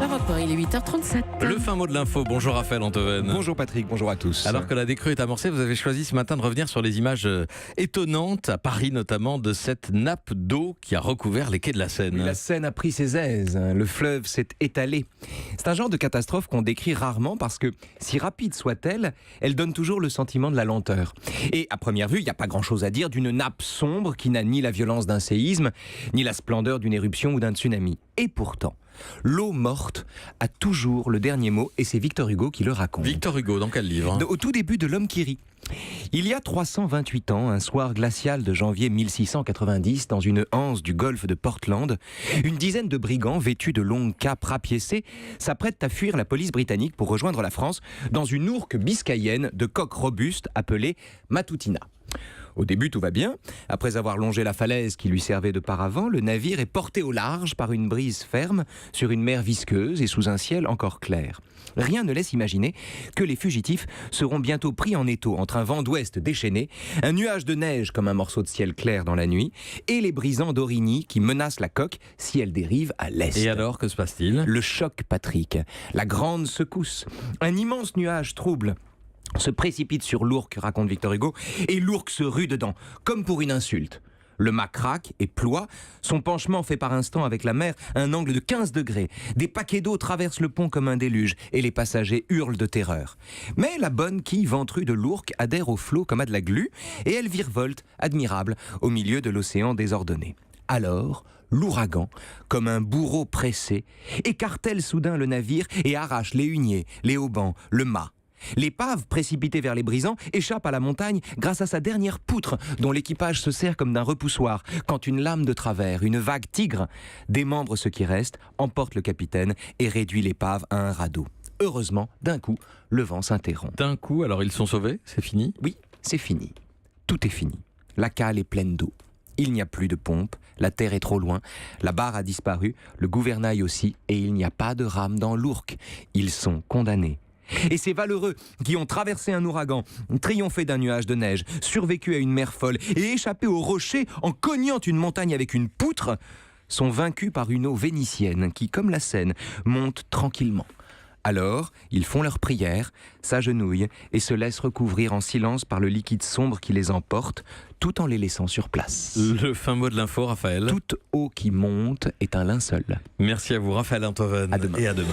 Europe 1, il est 8h37. Le fin mot de l'info. Bonjour Raphaël Antoven. Bonjour Patrick, bonjour à tous. Alors que la décrue est amorcée, vous avez choisi ce matin de revenir sur les images étonnantes, à Paris notamment, de cette nappe d'eau qui a recouvert les quais de la Seine. Oui, la Seine a pris ses aises, le fleuve s'est étalé. C'est un genre de catastrophe qu'on décrit rarement parce que, si rapide soit-elle, elle donne toujours le sentiment de la lenteur. Et à première vue, il n'y a pas grand-chose à dire d'une nappe sombre qui n'a ni la violence d'un séisme, ni la splendeur d'une éruption ou d'un tsunami. Et pourtant, l'eau morte a toujours le dernier mot et c'est Victor Hugo qui le raconte. Victor Hugo, dans quel livre Au tout début de L'Homme qui rit. Il y a 328 ans, un soir glacial de janvier 1690, dans une anse du golfe de Portland, une dizaine de brigands vêtus de longues capes rapiécées s'apprêtent à fuir la police britannique pour rejoindre la France dans une ourque biscayenne de coque robuste appelée Matutina. Au début, tout va bien. Après avoir longé la falaise qui lui servait de paravent, le navire est porté au large par une brise ferme sur une mer visqueuse et sous un ciel encore clair. Rien ne laisse imaginer que les fugitifs seront bientôt pris en étau entre un vent d'ouest déchaîné, un nuage de neige comme un morceau de ciel clair dans la nuit, et les brisants d'Aurigny qui menacent la coque si elle dérive à l'est. Et alors, que se passe-t-il ? Le choc, Patrick. La grande secousse. Un immense nuage trouble se précipite sur l'ourque, raconte Victor Hugo, et l'ourque se rue dedans, comme pour une insulte. Le mât craque et ploie, son penchement fait par instant avec la mer un angle de 15 degrés. Des paquets d'eau traversent le pont comme un déluge et les passagers hurlent de terreur. Mais la bonne quille ventrue de l'ourque adhère au flot comme à de la glu et elle virevolte, admirable, au milieu de l'océan désordonné. Alors, l'ouragan, comme un bourreau pressé, écartèle soudain le navire et arrache les huniers, les haubans, le mât. L'épave, précipitée vers les brisants, échappe à la montagne grâce à sa dernière poutre, dont l'équipage se sert comme d'un repoussoir, quand une lame de travers, une vague tigre, démembre ce qui reste, emporte le capitaine et réduit l'épave à un radeau. Heureusement, d'un coup, le vent s'interrompt. D'un coup, alors ils sont sauvés ? C'est fini ? Oui, c'est fini. Tout est fini. La cale est pleine d'eau. Il n'y a plus de pompe, la terre est trop loin, la barre a disparu, le gouvernail aussi, et il n'y a pas de rame dans l'ourque. Ils sont condamnés. Et ces valeureux qui ont traversé un ouragan, triomphé d'un nuage de neige, survécu à une mer folle et échappé aux rochers en cognant une montagne avec une poutre, sont vaincus par une eau vénitienne qui, comme la Seine, monte tranquillement. Alors, ils font leur prière, s'agenouillent et se laissent recouvrir en silence par le liquide sombre qui les emporte, tout en les laissant sur place. Le fin mot de l'info, Raphaël. Toute eau qui monte est un linceul. Merci à vous, Raphaël Antoven. À demain. Et à demain.